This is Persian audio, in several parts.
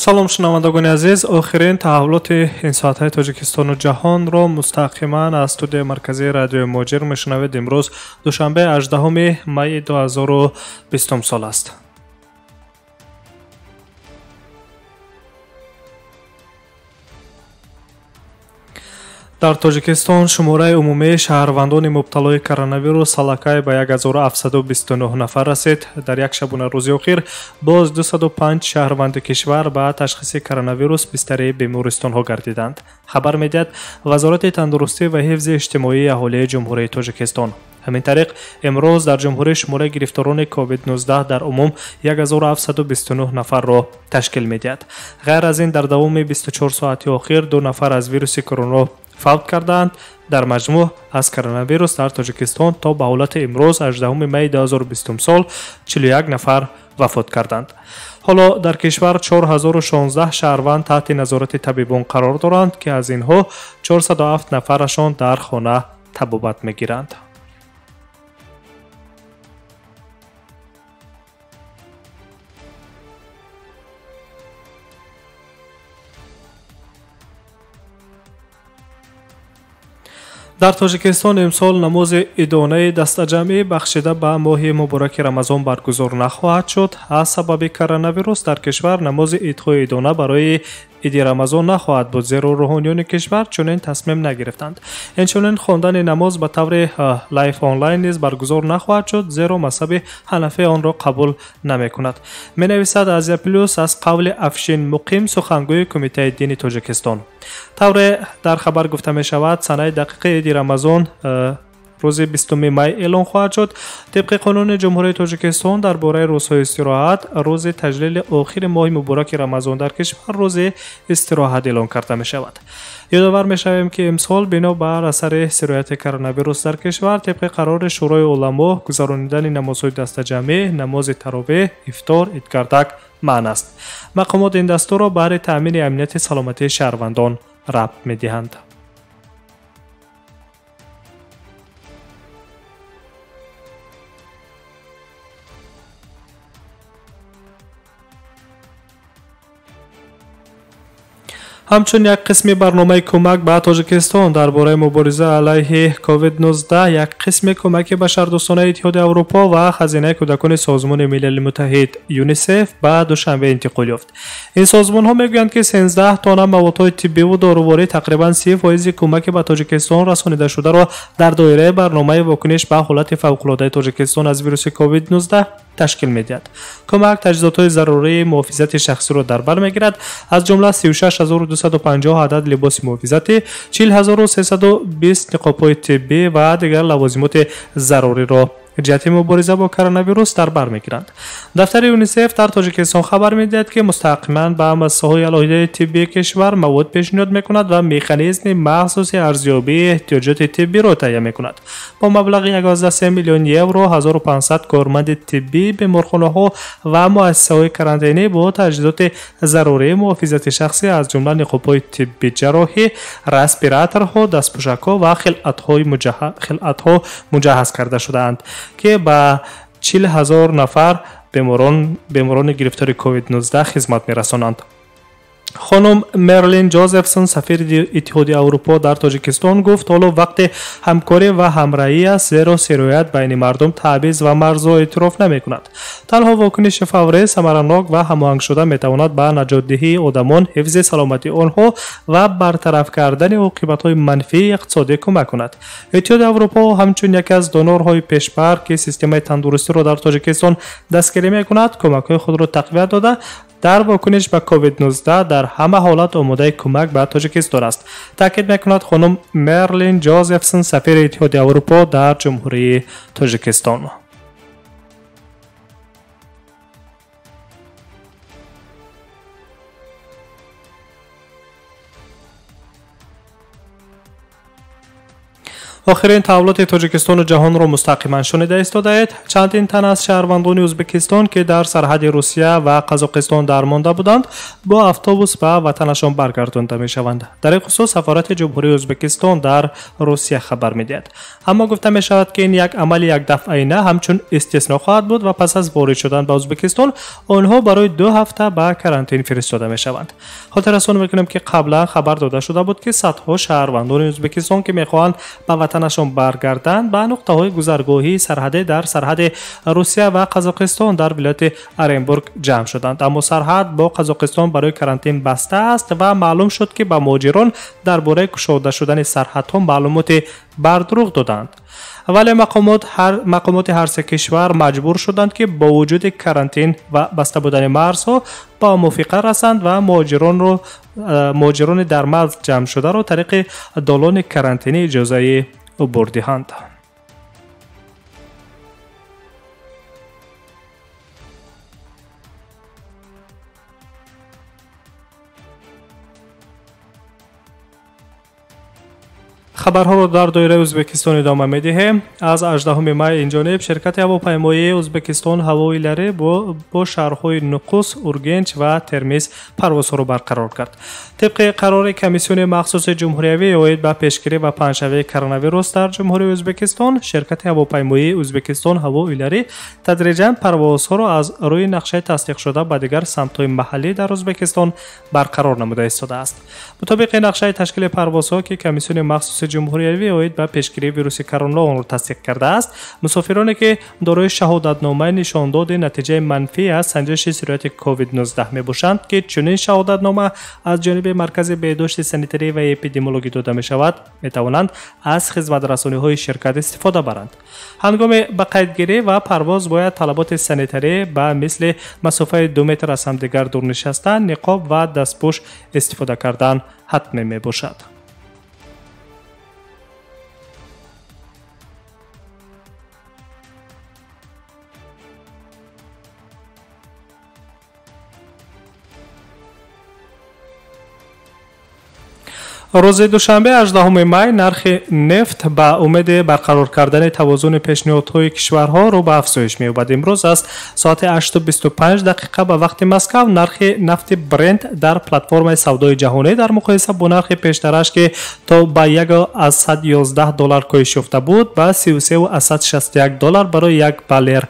салом шунавандагони азиз, охирин таҳаввулоти ин соатҳои тоҷикистону ҷаҳонро мустақиман аз студияи марказии радиои муҳоҷир мешунавед. имрӯз душанбе 18 майи 2020 сол аст. дар тоҷикистон шумораи умумии шаҳрвандони мубталои коронавирус аллакай ба 1729 нафар расид. дар як шабона рӯзи охир боз 205 шаҳрванди кишвар ба ташхиси коронавирус бистарии бемористонҳо гардиданд. хабар медиҳад вазорати тандурустӣ ва ҳифзи иҷтимоии аҳолии ҷумҳурии тоҷикистон. ҳамин тариқ имрӯз дар ҷумҳурӣ шумораи гирифторони COVID-19 дар умум 1729 нафарро ташкил медиҳад. ғайр аз ин дар давоми 24 соати охир 2 нафар аз вируси корона фавт карданд. дар маҷмӯъ аз коронавирус дар тоҷикистон то ба ҳолати имрӯз 18 майи 2020 сол 41 нафар вафот карданд. ҳоло дар кишвар 4016 шаҳрванд таҳти назорати табибон қарор доранд ки аз инҳо 407 нафарашон дар хона табобат мегиранд. дар тоҷикистон имсол намози идонаи дастаҷамъӣ бахшида ба моҳи мубораки рамазон баргузор нахоҳад шуд. аз сабаби коронавирус дар кишвар намози идҳои идона барои иди рамазон нахоҳад буд, зеро рӯҳониёни кишвар чунин тасмим нагирифтанд. инчунин хондани намоз ба таври лайв онлайн низ баргузор нахоҳад шуд, зеро мазҳаби ҳанафӣ онро қабул намекунад. менависад азия плюс аз қавли Афшин Муқим, сухангӯи кумитаи дини тоҷикистон. тавре дар хабар гуфта мешавад санаи дақиқи иди рамазон рӯзи 20 май эълон хоҳад шуд. тибқи қонуни ҷумҳурии тоҷикистон дар бораи рӯзҳои истироҳат, рӯзи таҷлили охири моҳи мубораки рамазон дар кишвар рӯзи истироҳат эълон карда мешавад. ёдовар мешавем ки имсол бино бар асари сирояти коронавирус дар кишвар тибқи қарори шӯрои уламо гузарондани намозҳои дастаҷамъӣ, намози таровеҳ, ифтор, идгардак маън аст. мақомот ин дастурро баҳри таъмини амнияти саломатии шаҳрвандон рабт медиҳанд. ҳамчун як қисми барномаи кӯмак ба тоҷикистон дар бораи мубориза алайҳи COVID-19, як қисми кӯмаки башардӯстонаи Иттиҳоди Аврупо ва хазинаи кӯдакони Созмони Милали Муттаҳид ЮНИСЕФ ба Душанбе интиқол ёфт. ин созмонҳо мегӯянд ки 13 тонна маводҳои тиббиву доруворӣ тақрибан 30% кӯмаки ба Тоҷикистон расонидашударо дар доираи барномаи вокуниш ба ҳолати фавқулодаи Тоҷикистон аз вируси COVID-19 ташкил медиҳад. кӯмак таҷҳизотҳои зарурии муҳофизати шахсиро дар бар мегирад, аз ҷумла 36250 адад либоси муҳофизатӣ, 40320 ниқобҳои тиббӣ ва дигар лавозимоти заруриро ҷиҳати мубориза бо коронавирус дар бар мегиранд. дафтари ЮНИСЕФ дар Тоҷикистон хабар медиҳад ки мустақиман ба муассисаҳои алоҳидаи тиббии кишвар мавод пешниҳод мекунад ва механизми махсуси арзёбии эҳтиёҷоти тиббиро таҳия мекунад. бо маблағи 11 миллион евро 1500 корманди тиббӣ, беморхонаҳо ва муассисаҳои карантинӣ бо таҷҳизоти зарурии муҳофизати шахсӣ аз ҷумла ниқобҳои тиббӣ ҷарроҳӣ, респираторҳо, дастпӯшакҳо ва хилъатҳо муҷаҳҳаз карда шудаанд ки ба 40,000 нафар беморони гирифтори COVID-19 хизмат мерасонанд. خانم مرلین جوزفسون سفیر اتحادیه اروپا در تاجیکستان گفت حالا وقت همکاری و همراهی است، زیرا سرایت بین مردم تبعیض و مرزها اعتراف نمی‌کند. تنها واکنش فوری ثمره‌ناک و هماهنگ شده می‌تواند به نجات دهی آدمان، حفظ سلامتی آنها و برطرف کردن عاقبت‌های منفی اقتصادی کمک کند. اتحادیه اروپا همچون یکی از دونورهای پیشبر که سیستم تندرستی را در تاجیکستان دستگیری می‌کند، کمک‌های خود را تقویت داده در واکنش به COVID-19 در همه حالات آماده کمک به تاجیکستان است. تاکید می‌کند خانم مرلین جوزفسون سفیر اتحادیه اروپا در جمهوری تاجیکستان. آخرین تحولات تاجیکستان و جهان را مستقیما شنیده استادید. چندین تن از شهروندان ازبکستان که در سرحد روسیه و قزاقستان درمانده بودند با اتوبوس به وطنشان برگردانده می شوند. در این خصوص سفارت جمهوری ازبکستان در روسیه خبر می دهد. اما گفته می شود که این یک عمل یک دفعه نه همچون استثنا خواهد بود و پس از وارد شدن به ازبکستان آنها برای 2 هفته به کرانتین فرستاده می شوند. خاطر رسانی میکنم که قبلا خبر داده شده بود که صدها شهروندان ازبکستان که میخواهند به وطنشان برگردند به نقطه های گذرگاهی سرحدی در سرحد روسیه و قزاقستان در ولایت ارنبورگ جمع شدند. اما سرحد با قزاقستان برای کرانتین بسته است و معلوم شد که به مهاجران درباره گشوده شدن سرحدها معلومات بر دروغ دادند. ولی مقامات هر سه کشور مجبور شدند که با وجود کرانتین و بسته بودن مرزها با موافقه رسند و مهاجران در مرز جمع شده را طریق دالان کرانتینی اجازه عبور دهند. خبرها را در دایره ازبکستان ادامه می‌دهیم. از 18 می این جانب شرکت هواپیمایی ازبکستان هوایی لری با شهرهای نقوس، اورگنج و ترمیز پروازها را برقرار کرد. طبق قرار کمیسیون مخصوص جمهوری اید به پیشگیری و پنجشنبه کرونا ویروس در جمهوری ازبکستان، شرکت هواپیمایی ازبکستان هوایی لری تدریجاً پروازها را از روی نقشه تصدیق شده به دیگر سمت‌های محلی در ازبکستان برقرار نموده ایستاده است. مطابق نقشه تشکیل پروازها که کمیسیون مخصوص جمهوری اید به پیشگیری ویروس کرونا آن را تصدیق کرده است، مسافرانی که دارای شهادتنامه نشانداد نتیجه منفی از سنجش سرایت کووید 19 می باشند که چنین شهادتنامه از جانب مرکز بهداشت سانیتری و اپیدمیولوژی داده می شود، می توانند از خدمت رسانی های شرکت استفاده برند. هنگام به قیدگیری و پرواز باید طلبات سانیتری به مثل مسافه 2 متر از همدیگر دور نشستن، نقاب و دستپوش استفاده کردن حتمی می باشد. روز دوشنبه 18 می نرخ نفت به امید برقرار کردن توازن پیشنهادهای کشورها رو به افزایش می‌یابد. امروز از ساعت 8:25 دقیقه به وقت مسکو نرخ نفت برنت در پلتفرم سودای جهانی در مقایسه با نرخ پیشترش که تا به $1.11 کاهش یافته بود به $33.61 برای یک بالر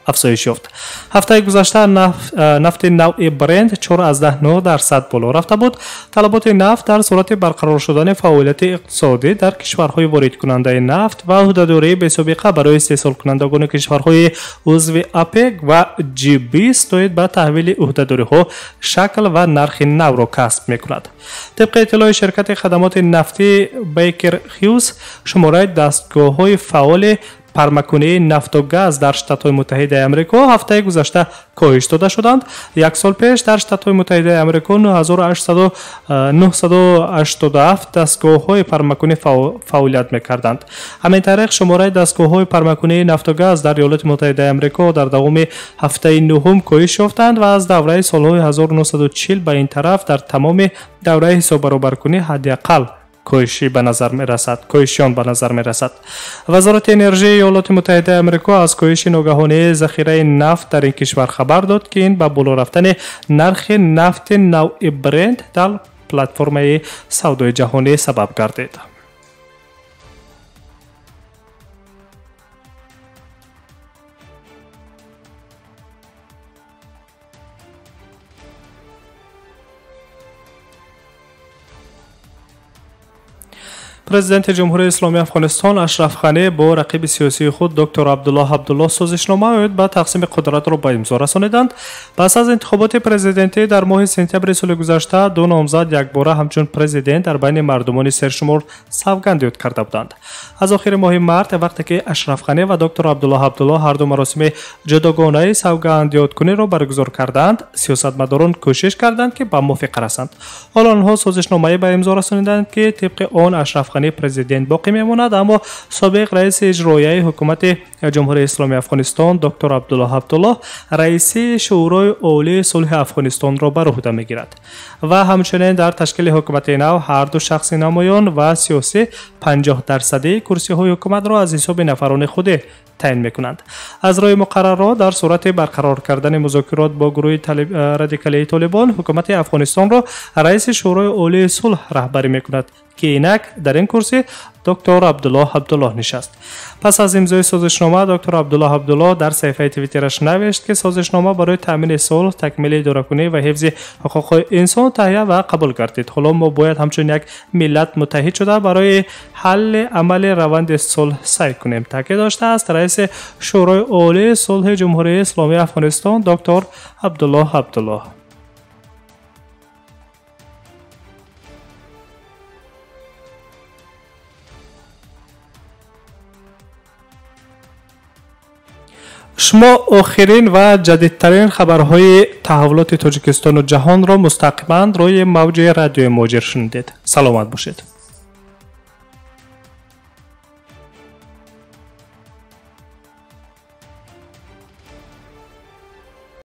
افزایش یافت. هفته گذشته نفت نوع برنت 4.9% بالا رفته بود. طلبات نفت در صورت برقرار شدن فعالیت اقتصادی در کشورهای وارد کننده نفت و عهده‌داری بی‌سابقه برای استحصال کنندگان کشورهای عضو اپک و G20 باید به تحویل عهده‌داری‌ها شکل و نرخ نو را کسب می‌کند. طبق اطلاع شرکت خدمات نفتی بیکر هیوز، شماره دستگاه‌های فعال پرمکنی نفت و گاز در شتات‌های متحده آمریکا هفته گذشته کاهش داده شدند. یک سال پیش در شتات‌های متحده آمریکا 987 دستگاه‌های پرمکنی فعالیت می‌کردند. همین طریق شماره دستگاه‌های پرمکنی نفت و گاز در ایالات متحده آمریکا در دوام هفته نهم کاهش یافتند و از دوره سال‌های 1940 به این طرف در تمام دوره حساب برابرکنی حداقل کاهشیان به نظر می رسد. وزارت انرژی ایالات متحده آمریکا از کاهش ناگهانی ذخیره نفت در این کشور خبر داد که این به بالا رفتن نرخ نفت نوع برنت در پلتفرم سودای جهانی سبب گردید. پرزیدنت جمهوری اسلامی افغانستان اشرف غنی با رقیب سیاسی خود دکتر عبدالله سازشنامه اید به تقسیم قدرت را به امضا رسانیدند. پس از انتخابات پرزیدنتی در ماه سپتامبر سال گذشته دو نامزد یکباره همچون پرزیدنت در بین مردمان سرشمار سوگند یاد کرده بودند. از آخر ماه مارس وقتی که اشرف غنی و دکتر عبدالله هر دو مراسم جداگانه سوگند یادکنی را برگزار کردند، سیاستمداران کوشش کردند که به موافقه رسند. حالا آنها سازشنامه به امضا رسانیدند که طبق آن اشرف سخنی پرزیدنت باقی میماند، اما سابق رئیس اجرایی حکومت جمهوری اسلامی افغانستان دکتر عبدالله عبدالله رئیس شورای عالی صلح افغانستان را بر عهده میگیرد و همچنین در تشکیل حکومت نو هر دو شخص نمایان و سیاسی 50% کرسی های حکومت را از حساب نفران خود تعیین میکنند. از روی مقررات در صورت برقرار کردن مذاکرات با گروه رادیکالی طالبان، حکومت افغانستان را رئیس شورای عالی صلح رهبری میکند که اینک در این کرسی دکتر عبدالله عبدالله نشست. پس از امضای سازشنامه، دکتر عبدالله عبدالله در صفحه توییترش نوشت که سازشنامه برای تامین صلح، تکمیل اداره‌کنی و حفظ حقوق انسان تهیه و قبول گردید. حالا ما باید همچون یک ملت متحد شده برای حل عمل روند صلح سعی کنیم، تاکید داشته است رئیس شورای عالی صلح جمهوری اسلامی افغانستان دکتر عبدالله عبدالله. شما آخرین و جدیدترین خبرهای تحولات تاجیکستان و جهان را مستقیما روی موج رادیو موجر شنیدید. سلامت باشید.